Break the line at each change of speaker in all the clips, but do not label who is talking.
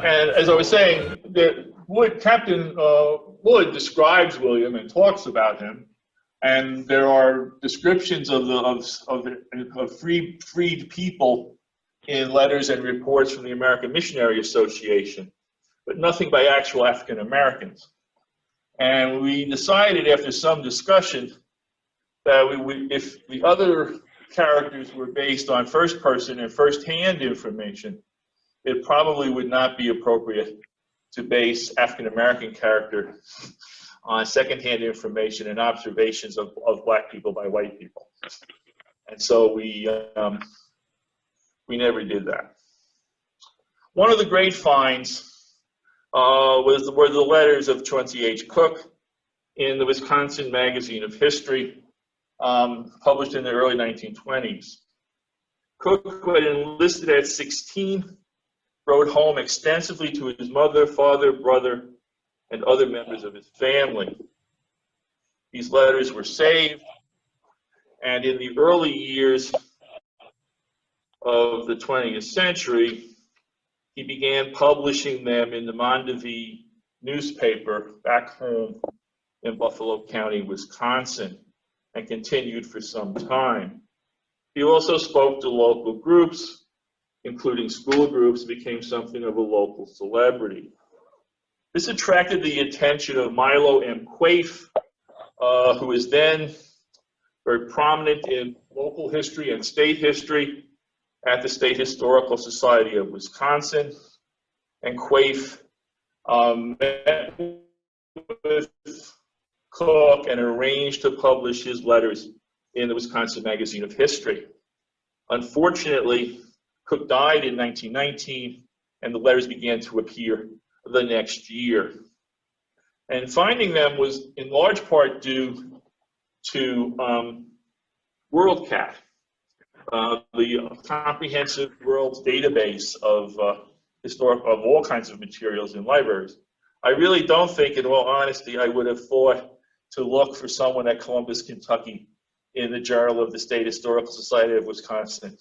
And as I was saying, Captain Wood describes William and talks about him, and there are descriptions of freed people in letters and reports from the American Missionary Association, but nothing by actual African Americans. And we decided after some discussion that if the other characters were based on first-person and first-hand information, it probably would not be appropriate to base African-American character on second-hand information and observations of black people by white people. And so we never did that. One of the great finds were the letters of Chauncey H. Cooke in the Wisconsin Magazine of History, published in the early 1920s. Cooke, who had enlisted at 16, wrote home extensively to his mother, father, brother, and other members of his family. These letters were saved, and in the early years of the 20th century, he began publishing them in the Montevideo newspaper back home in Buffalo County, Wisconsin, and continued for some time. He also spoke to local groups, including school groups, became something of a local celebrity. This attracted the attention of Milo M. Quaife, who was then very prominent in local history and state history at the State Historical Society of Wisconsin. And Quaife met with Cooke and arranged to publish his letters in the Wisconsin Magazine of History. Unfortunately, Cooke died in 1919, and the letters began to appear the next year. And finding them was in large part due to WorldCat, the comprehensive world database of all kinds of materials in libraries. I really don't think, in all honesty, I would have thought to look for someone at Columbus, Kentucky in the Journal of the State Historical Society of Wisconsin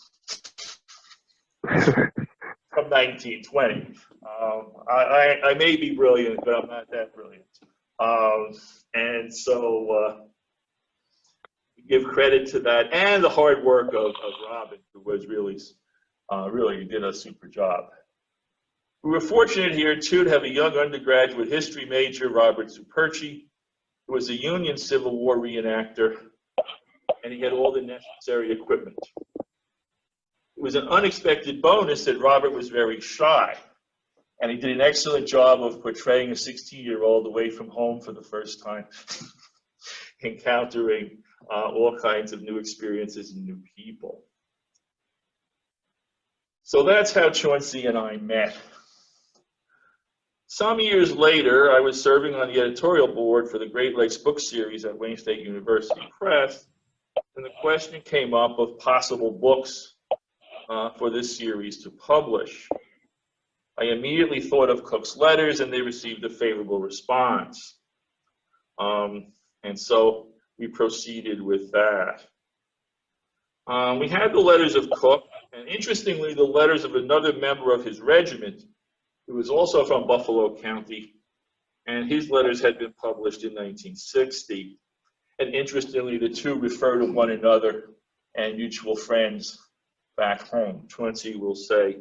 from 1920. I may be brilliant, but I'm not that brilliant. And so give credit to that and the hard work of Robin, who was really did a super job. We were fortunate here, too, to have a young undergraduate history major, Robert Superchi, who was a Union Civil War reenactor, and he had all the necessary equipment. It was an unexpected bonus that Robert was very shy, and he did an excellent job of portraying a 16-year-old away from home for the first time, encountering all kinds of new experiences and new people. So that's how Chauncey and I met. Some years later, I was serving on the editorial board for the Great Lakes book series at Wayne State University Press, and the question came up of possible books for this series to publish. I immediately thought of Cooke's letters, and they received a favorable response. And so we proceeded with that. We had the letters of Cooke, and interestingly, the letters of another member of his regiment, who was also from Buffalo County, and his letters had been published in 1960. And interestingly, the two refer to one another and mutual friends back home. Chauncey will say,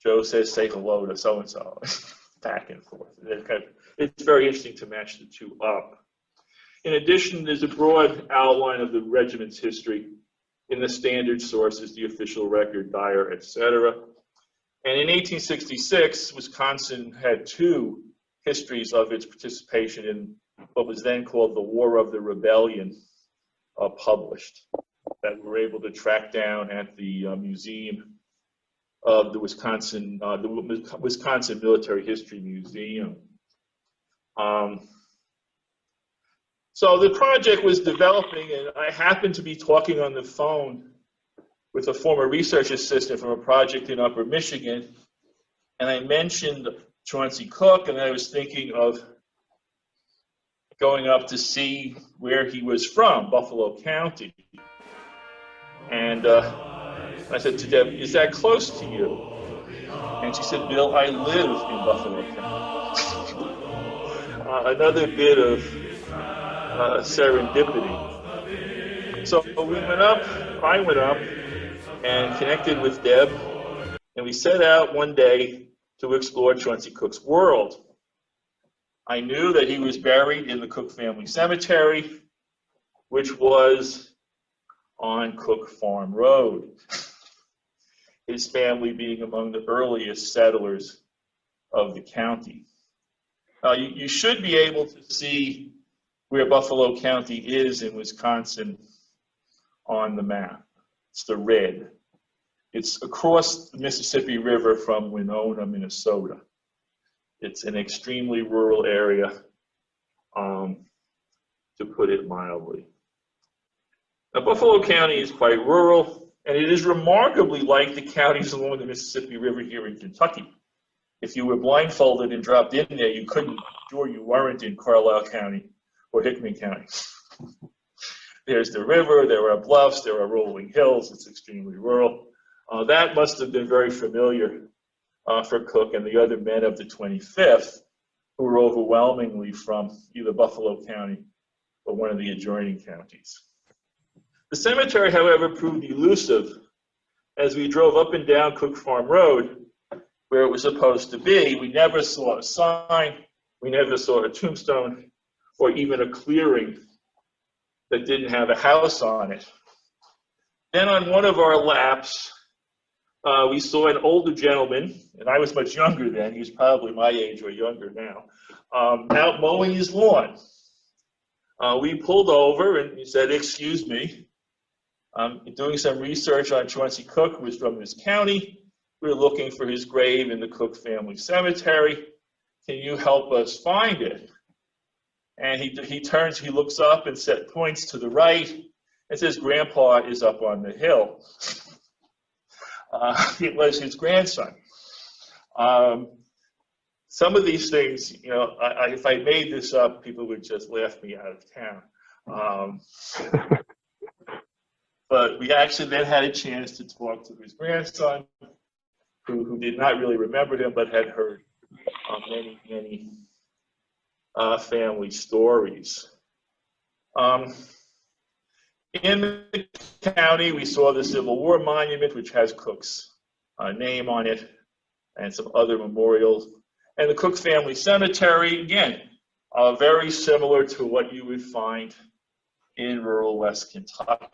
Joe says, say hello to so-and-so, back and forth. It's very interesting to match the two up. In addition, there's a broad outline of the regiment's history in the standard sources, the official record, Dyer, etc. And in 1866, Wisconsin had two histories of its participation in what was then called the War of the Rebellion, published, that we were able to track down at the museum of the Wisconsin Military History Museum. So the project was developing, and I happened to be talking on the phone with a former research assistant from a project in Upper Michigan, and I mentioned Chauncey Cooke, and I was thinking of going up to see where he was from, Buffalo County. And I said to Deb, "Is that close to you?" And she said, "Bill, I live in Buffalo County." Another bit of serendipity. So we went up, I went up and connected with Deb, and we set out one day to explore Chauncey Cooke's world. I knew that he was buried in the Cooke family cemetery, which was on Cooke Farm Road, his family being among the earliest settlers of the county. You should be able to see where Buffalo County is in Wisconsin on the map. It's the red. It's across the Mississippi River from Winona, Minnesota. It's an extremely rural area, to put it mildly. Now, Buffalo County is quite rural, and it is remarkably like the counties along the Mississippi River here in Kentucky. If you were blindfolded and dropped in there, you couldn't be sure you weren't in Carlisle County or Hickman County. There's the river, there are bluffs, there are rolling hills. It's extremely rural. That must have been very familiar for Cooke and the other men of the 25th, who were overwhelmingly from either Buffalo County or one of the adjoining counties. The cemetery, however, proved elusive. As we drove up and down Cooke Farm Road, where it was supposed to be, we never saw a sign, we never saw a tombstone, or even a clearing that didn't have a house on it. Then on one of our laps, we saw an older gentleman, and I was much younger then, he was probably my age or younger now, out mowing his lawn. We pulled over and he said, "Excuse me, I'm doing some research on Chauncey Cooke, who was from this county. We're looking for his grave in the Cooke family cemetery. Can you help us find it?" And he turns, he looks up and points to the right and says, "Grandpa is up on the hill." It was his grandson. Some of these things, you know, if I made this up, people would just laugh me out of town. But we actually then had a chance to talk to his grandson, who did not really remember him, but had heard many family stories. In the county, we saw the Civil War monument, which has Cooke's name on it, and some other memorials. And the Cooke family cemetery, again, very similar to what you would find in rural West Kentucky.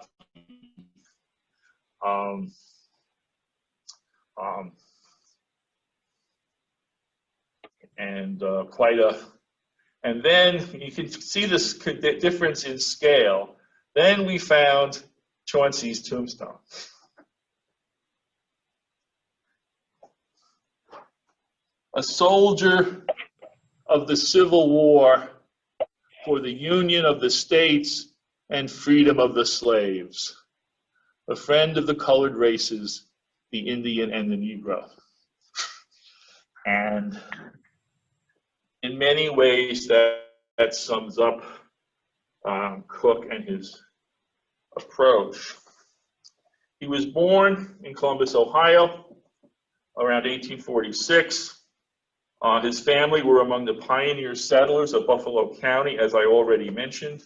And then you can see this difference in scale. Then we found Chauncey's tombstone. A soldier of the Civil War for the Union of the States and freedom of the slaves. A friend of the colored races, the Indian and the Negro. And in many ways, that sums up Cooke and his approach. He was born in Columbus, Ohio, around 1846. His family were among the pioneer settlers of Buffalo County, as I already mentioned.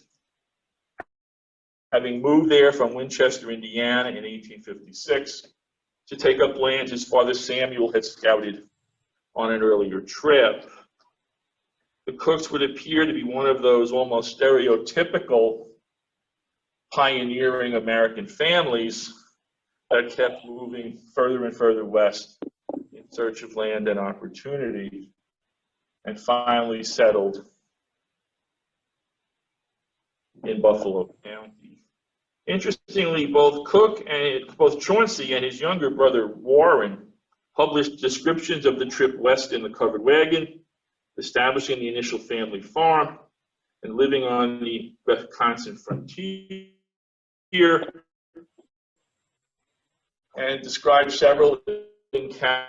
Having moved there from Winchester, Indiana in 1856 to take up land his father Samuel had scouted on an earlier trip. The Cookes would appear to be one of those almost stereotypical pioneering American families that kept moving further and further west in search of land and opportunity, and finally settled in Buffalo County. Interestingly, both Chauncey and his younger brother Warren published descriptions of the trip west in the covered wagon, establishing the initial family farm, and living on the Wisconsin frontier. and described several encounters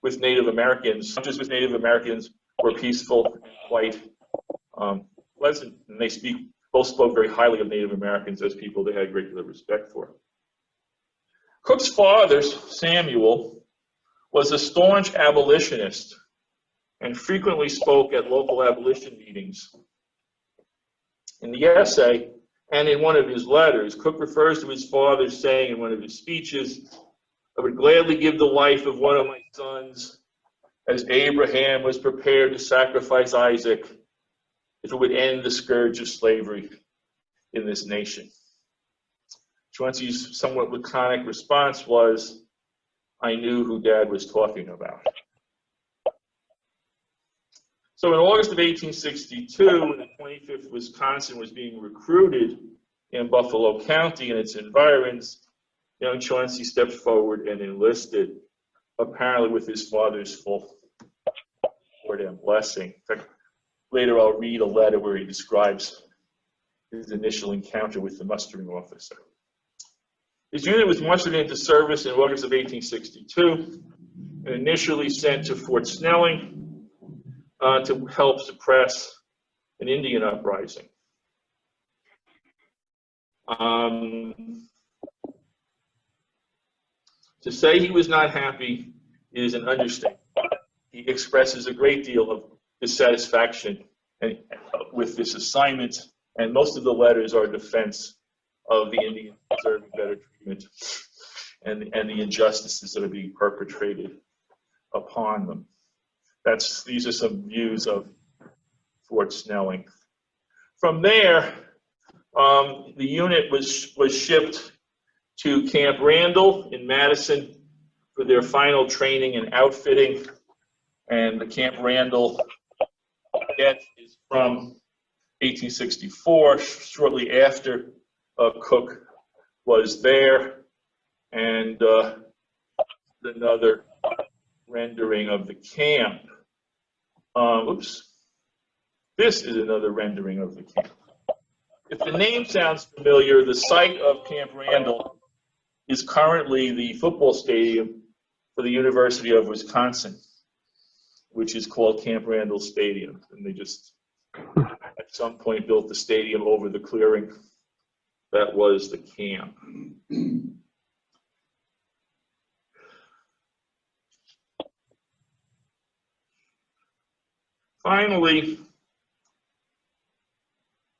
with Native Americans. Encounters with Native Americans were peaceful and quite pleasant, and they both spoke very highly of Native Americans as people they had great deal of respect for. Cooke's father, Samuel, was a staunch abolitionist and frequently spoke at local abolition meetings. In the essay and in one of his letters, Cooke refers to his father saying in one of his speeches, "I would gladly give the life of one of my sons as Abraham was prepared to sacrifice Isaac if it would end the scourge of slavery in this nation." Chauncey's somewhat laconic response was, "I knew who Dad was talking about." So in August of 1862, when the 25th Wisconsin was being recruited in Buffalo County and its environs, young Chauncey stepped forward and enlisted, apparently with his father's full support and blessing. In fact, later I'll read a letter where he describes his initial encounter with the mustering officer. His unit was mustered into service in August of 1862 and initially sent to Fort Snelling to help suppress an Indian uprising. To say he was not happy is an understatement. He expresses a great deal of dissatisfaction with this assignment, and most of the letters are defense of the Indians deserving better treatment and the injustices that are being perpetrated upon them. These are some views of Fort Snelling. From there, the unit was shipped to Camp Randall in Madison for their final training and outfitting. And the Camp Randall cadet is from 1864, shortly after Cooke was there. And another rendering of the camp. This is another rendering of the camp. If the name sounds familiar, the site of Camp Randall is currently the football stadium for the University of Wisconsin, which is called Camp Randall Stadium. And they just, at some point, built the stadium over the clearing that was the camp. Finally,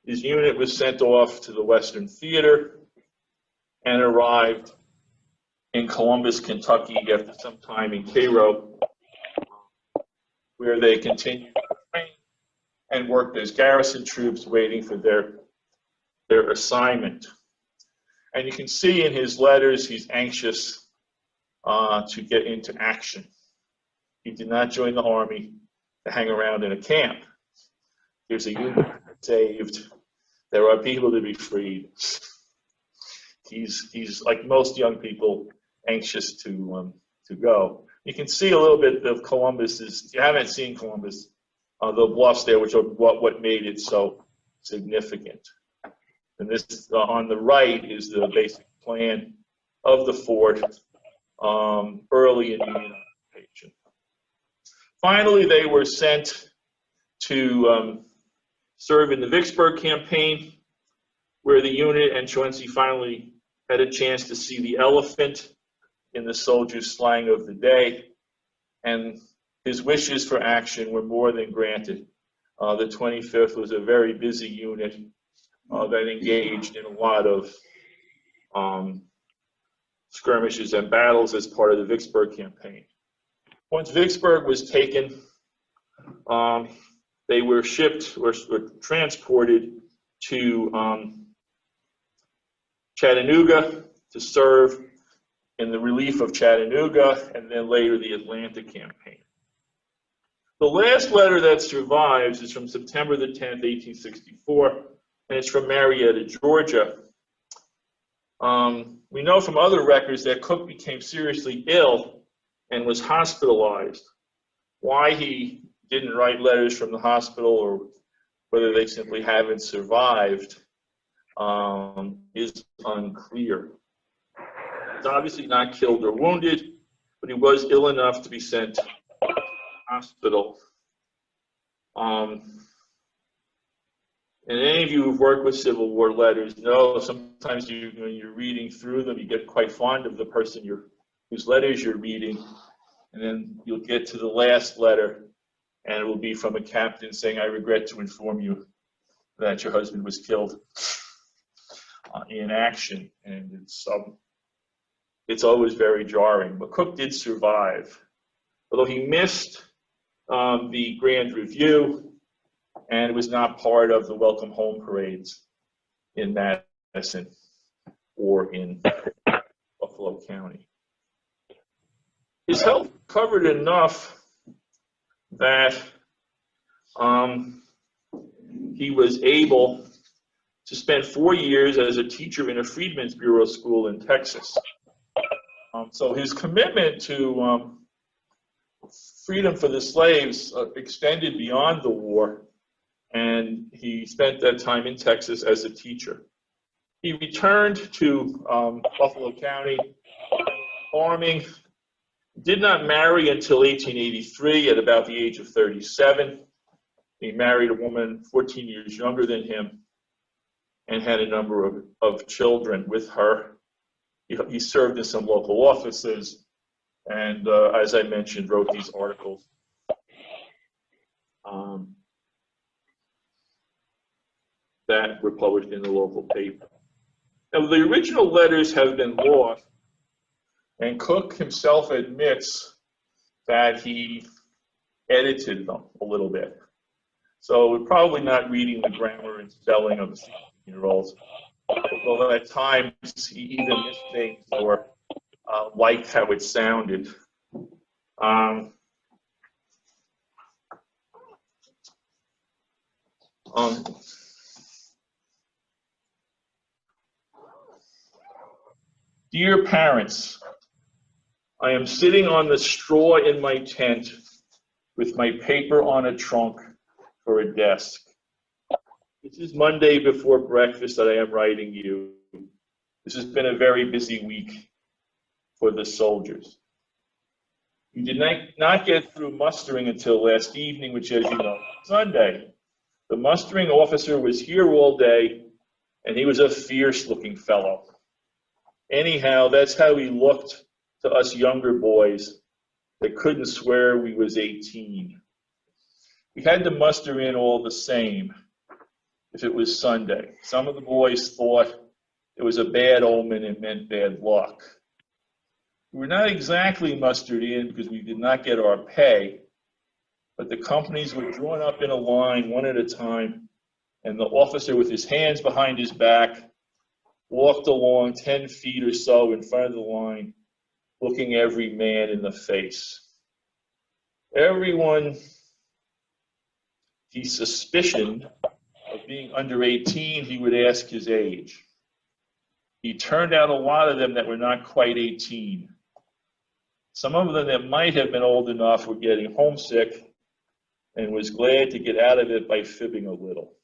his unit was sent off to the Western Theater and arrived in Columbus, Kentucky after some time in Cairo, where they continued to train and worked as garrison troops waiting for their assignment. And you can see in his letters he's anxious to get into action. He did not join the Army to hang around in a camp. There's a unit saved. There are people to be freed. He's like most young people, anxious to go. You can see a little bit of Columbus. If you haven't seen Columbus, the bluffs there, which are what made it so significant. And this on the right is the basic plan of the fort early in Union occupation. Finally, they were sent to serve in the Vicksburg campaign, where the unit and Chauncey finally had a chance to see the elephant in the soldiers' slang of the day, and his wishes for action were more than granted. The 25th was a very busy unit that engaged in a lot of skirmishes and battles as part of the Vicksburg campaign. Once Vicksburg was taken, they were shipped or transported to Chattanooga to serve in the relief of Chattanooga, and then later the Atlanta campaign. The last letter that survives is from September the 10th, 1864, and it's from Marietta, Georgia. We know from other records that Cooke became seriously ill and was hospitalized. Why he didn't write letters from the hospital, or whether they simply haven't survived, is unclear. He's obviously not killed or wounded, but he was ill enough to be sent to the hospital. And any of you who've worked with Civil War letters know sometimes when you're reading through them, you get quite fond of the person whose letters you're reading, and then you'll get to the last letter, and it will be from a captain saying, "I regret to inform you that your husband was killed in action," and it's always very jarring. But Cooke did survive, although he missed the grand review and was not part of the welcome home parades in Madison or in Buffalo County. His health recovered enough that he was able to spend 4 years as a teacher in a Freedmen's Bureau school in Texas. So his commitment to freedom for the slaves extended beyond the war, and he spent that time in Texas as a teacher. He returned to Buffalo County, farming, did not marry until 1883 at about the age of 37. He married a woman 14 years younger than him and had a number of children with her. He served in some local offices and, as I mentioned, wrote these articles. That were published in the local paper. Now, the original letters have been lost, and Cooke himself admits that he edited them a little bit. So we're probably not reading the grammar and spelling of the 16-year-olds, although at times he either missed things or liked how it sounded. Dear parents, I am sitting on the straw in my tent with my paper on a trunk for a desk. This is Monday before breakfast that I am writing you. This has been a very busy week for the soldiers. You did not get through mustering until last evening, which, as you know, Sunday. The mustering officer was here all day, and he was a fierce-looking fellow. Anyhow, that's how he looked to us younger boys that couldn't swear we was 18. We had to muster in all the same if it was Sunday. Some of the boys thought it was a bad omen and meant bad luck. We were not exactly mustered in because we did not get our pay, but the companies were drawn up in a line one at a time, and the officer with his hands behind his back walked along 10 feet or so in front of the line, looking every man in the face. Everyone he suspicioned of being under 18, he would ask his age. He turned out a lot of them that were not quite 18. Some of them that might have been old enough were getting homesick and was glad to get out of it by fibbing a little.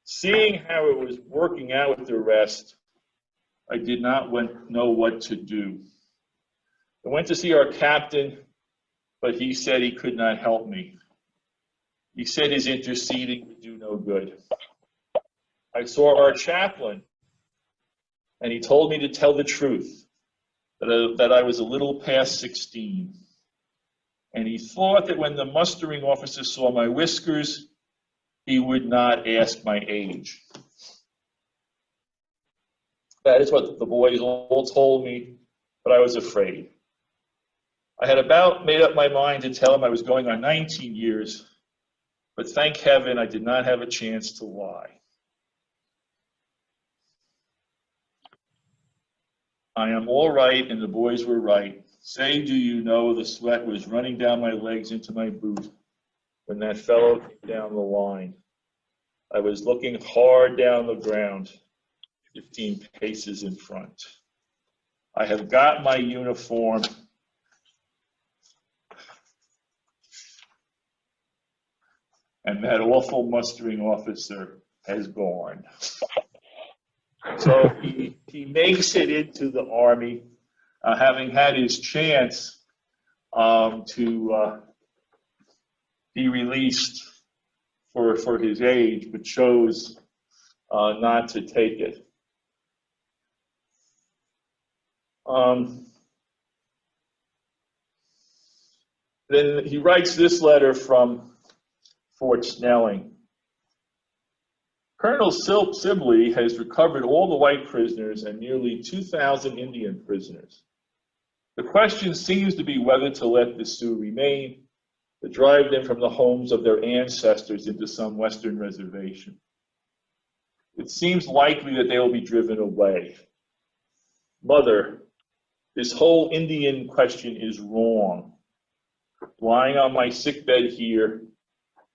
Seeing how it was working out with the rest, I did not know what to do. I went to see our captain, but he said he could not help me. He said his interceding would do no good. I saw our chaplain, and he told me to tell the truth, that I was a little past 16. And he thought that when the mustering officer saw my whiskers, he would not ask my age. That is what the boys all told me, but I was afraid. I had about made up my mind to tell him I was going on 19 years, but thank heaven I did not have a chance to lie. I am all right, and the boys were right. Say, do you know, the sweat was running down my legs into my boot when that fellow came down the line. I was looking hard down the ground, 15 paces in front. I have got my uniform. And that awful mustering officer has gone. So he makes it into the Army, having had his chance to be released for his age, but chose not to take it. Then he writes this letter from Fort Snelling. Colonel Sibley has recovered all the white prisoners and nearly 2,000 Indian prisoners. The question seems to be whether to let the Sioux remain, to drive them from the homes of their ancestors into some western reservation. It seems likely that they will be driven away. Mother, this whole Indian question is wrong. Lying on my sickbed here,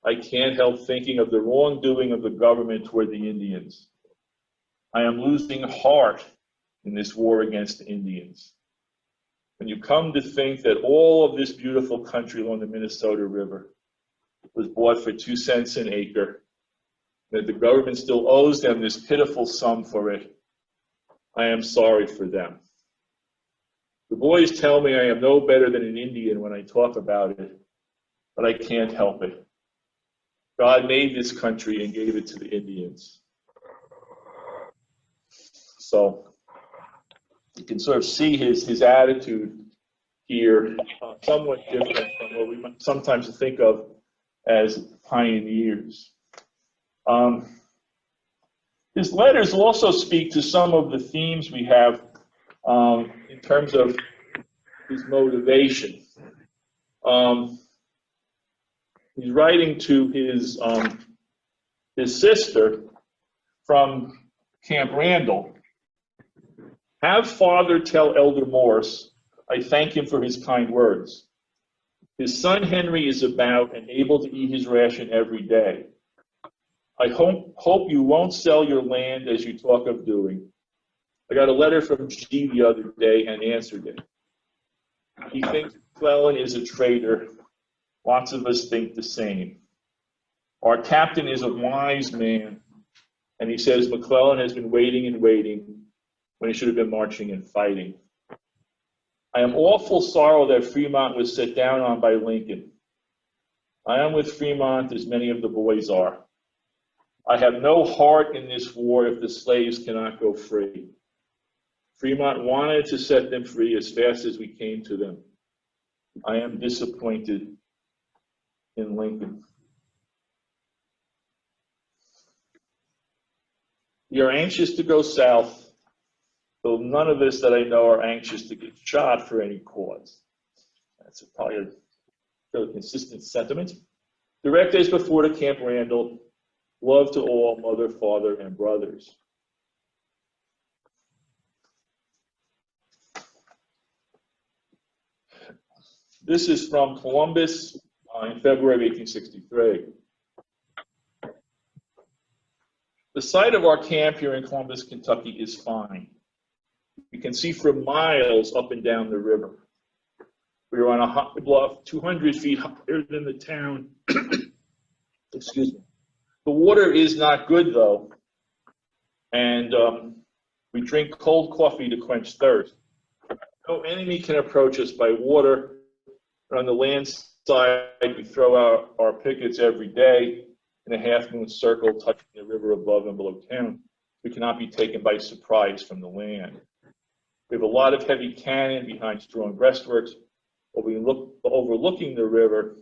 I can't help thinking of the wrongdoing of the government toward the Indians. I am losing heart in this war against the Indians. When you come to think that all of this beautiful country along the Minnesota River was bought for 2 cents an acre, that the government still owes them this pitiful sum for it, I am sorry for them. The boys tell me I am no better than an Indian when I talk about it, but I can't help it. God made this country and gave it to the Indians. So you can sort of see his attitude here, somewhat different from what we sometimes think of as pioneers. His letters also speak to some of the themes we have in terms of his motivation. He's writing to his sister from Camp Randall. Have Father tell Elder Morse I thank him for his kind words. His son Henry is about and able to eat his ration every day. I hope you won't sell your land as you talk of doing. I got a letter from G the other day and answered it. He thinks McClellan is a traitor. Lots of us think the same. Our captain is a wise man, and he says McClellan has been waiting and waiting when he should have been marching and fighting. I am awful sorrow that Fremont was set down on by Lincoln. I am with Fremont as many of the boys are. I have no heart in this war if the slaves cannot go free. Fremont wanted to set them free as fast as we came to them. I am disappointed in Lincoln. We are anxious to go south, though none of us that I know are anxious to get shot for any cause. That's probably a fairly consistent sentiment. Direct as before to Camp Randall, love to all, mother, father, and brothers. This is from Columbus in February of 1863. The site of our camp here in Columbus, Kentucky is fine. You can see for miles up and down the river. We are on a high bluff 200 feet higher than the town. Excuse me. The water is not good though, and we drink cold coffee to quench thirst. No enemy can approach us by water. On the land side, we throw out our pickets every day in a half-moon circle touching the river above and below town. We cannot be taken by surprise from the land. We have a lot of heavy cannon behind strong breastworks, overlooking the river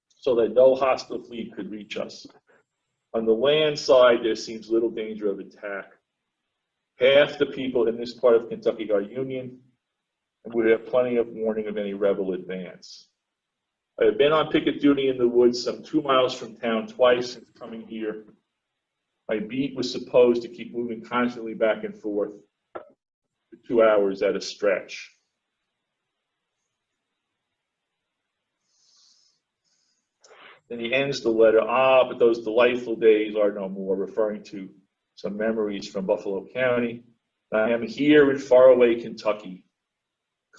so that no hostile fleet could reach us. On the land side, there seems little danger of attack. Half the people in this part of Kentucky are Union, and we have plenty of warning of any rebel advance. I have been on picket duty in the woods some 2 miles from town twice since coming here. My beat was supposed to keep moving constantly back and forth for 2 hours at a stretch. Then he ends the letter, but those delightful days are no more, referring to some memories from Buffalo County. I am here in faraway Kentucky.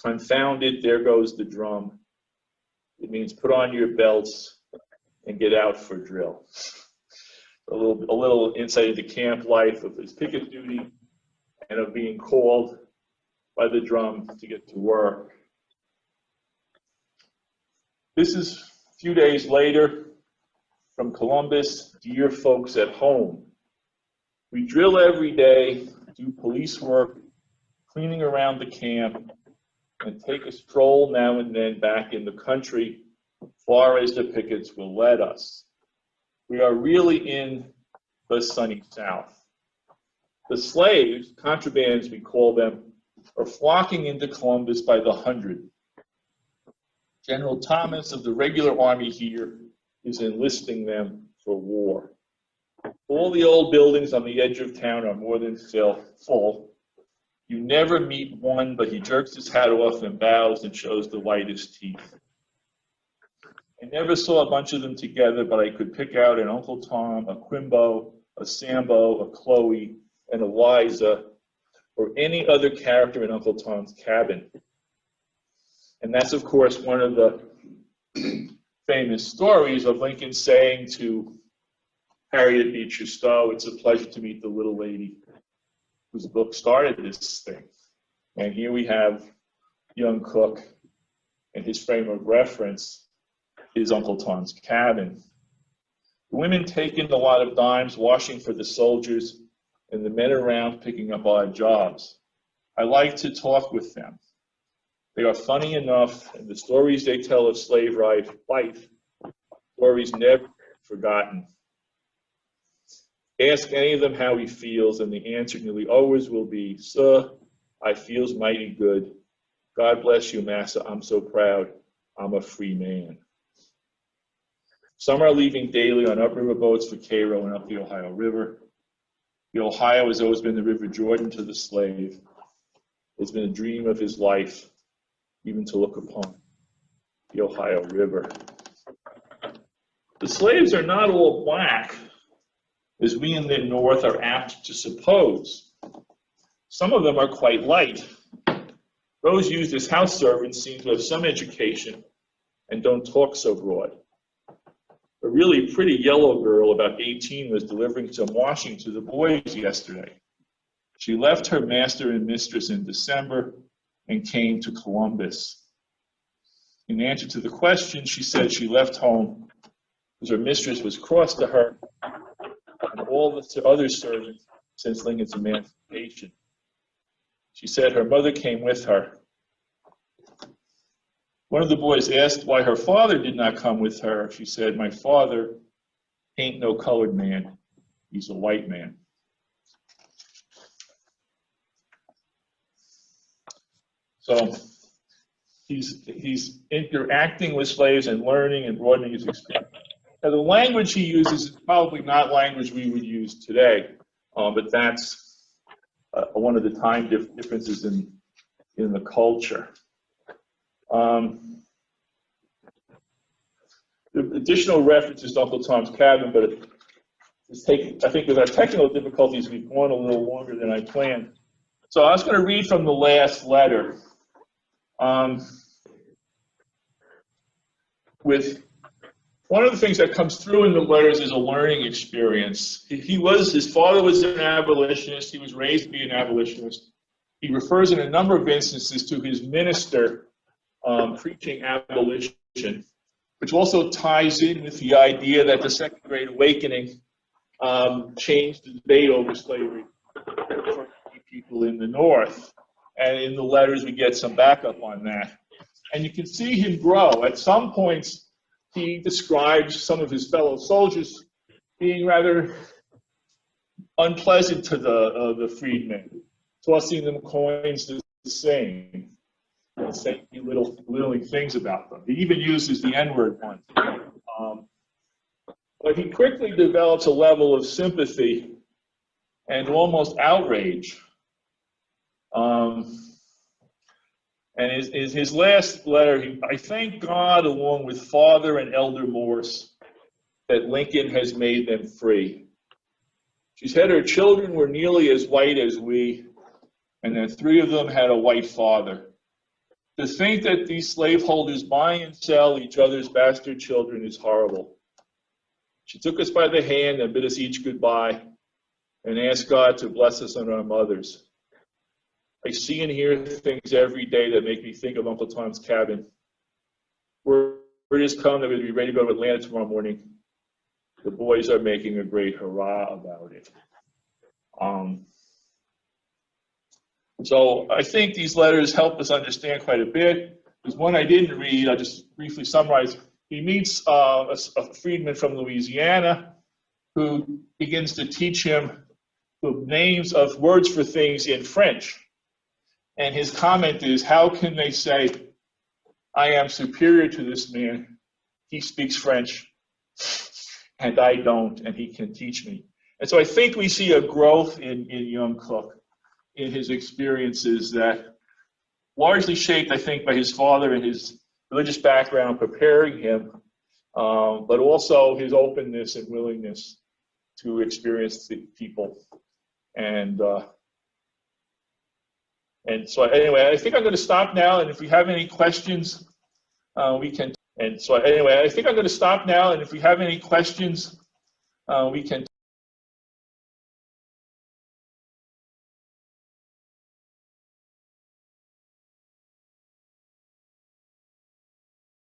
Confound it, there goes the drum. It means put on your belts and get out for drill. a little insight into camp life of his picket duty and of being called by the drum to get to work. This is a few days later from Columbus, dear folks at home. We drill every day, do police work, cleaning around the camp, and take a stroll now and then back in the country, far as the pickets will let us. We are really in the sunny South. The slaves, contrabands we call them, are flocking into Columbus by the hundred. General Thomas of the regular army here is enlisting them for war. All the old buildings on the edge of town are more than full. You never meet one, but he jerks his hat off and bows and shows the whitest teeth. I never saw a bunch of them together, but I could pick out an Uncle Tom, a Quimbo, a Sambo, a Chloe, and a Liza, or any other character in Uncle Tom's Cabin. And that's, of course, one of the famous stories of Lincoln saying to Harriet Beecher Stowe, "It's a pleasure to meet the little lady whose book started this thing." And here we have young Cooke, and his frame of reference is Uncle Tom's Cabin. The women take in a lot of dimes, washing for the soldiers, and the men around picking up odd jobs. I like to talk with them. They are funny enough, and the stories they tell of slave life, stories never forgotten. Ask any of them how he feels, and the answer nearly always will be, "Sir, I feels mighty good. God bless you, massa. I'm so proud. I'm a free man." Some are leaving daily on upriver boats for Cairo and up the Ohio River. The Ohio has always been the River Jordan to the slave. It's been a dream of his life, even to look upon the Ohio River. The slaves are not all black, as we in the North are apt to suppose. Some of them are quite light. Those used as house servants seem to have some education and don't talk so broad. A really pretty yellow girl, about 18, was delivering some washing to the boys yesterday. She left her master and mistress in December and came to Columbus. In answer to the question, she said she left home because her mistress was cross to her and all the other servants since Lincoln's emancipation. She said her mother came with her. One of the boys asked why her father did not come with her. She said, "My father ain't no colored man. He's a white man." So he's interacting with slaves and learning and broadening his experience. Now, the language he uses is probably not language we would use today, but that's one of the time differences in the culture. The additional references to Uncle Tom's Cabin, but I think with our technical difficulties, we've gone a little longer than I planned. So I was going to read from the last letter. With one of the things that comes through in the letters is a learning experience. His father was an abolitionist. He was raised to be an abolitionist. He refers in a number of instances to his minister preaching abolition, which also ties in with the idea that the Second Great Awakening changed the debate over slavery for people in the North. And in the letters, we get some backup on that. And you can see him grow. At some points, he describes some of his fellow soldiers being rather unpleasant to the freedmen, tossing them coins to sing, and saying little things about them. He even uses the N-word once. But he quickly develops a level of sympathy and almost outrage. And his last letter, I thank God, along with Father and Elder Morse, that Lincoln has made them free. She said her children were nearly as white as we, and that 3 of them had a white father. To think that these slaveholders buy and sell each other's bastard children is horrible. She took us by the hand and bid us each goodbye and asked God to bless us and our mothers. I see and hear things every day that make me think of Uncle Tom's Cabin. Word has come that we'll be ready to go to Atlanta tomorrow morning. The boys are making a great hurrah about it. So I think these letters help us understand quite a bit. There's one I didn't read. I'll just briefly summarize. He meets a freedman from Louisiana who begins to teach him the names of words for things in French. And his comment is, how can they say, I am superior to this man? He speaks French, and I don't, and he can teach me. And so I think we see a growth in young Cooke, in his experiences that largely shaped, I think, by his father and his religious background preparing him, but also his openness and willingness to experience the people. And so anyway, I think I'm going to stop now, and if we have any questions, we can. And so anyway, I think I'm going to stop now, and if we have any questions, we can.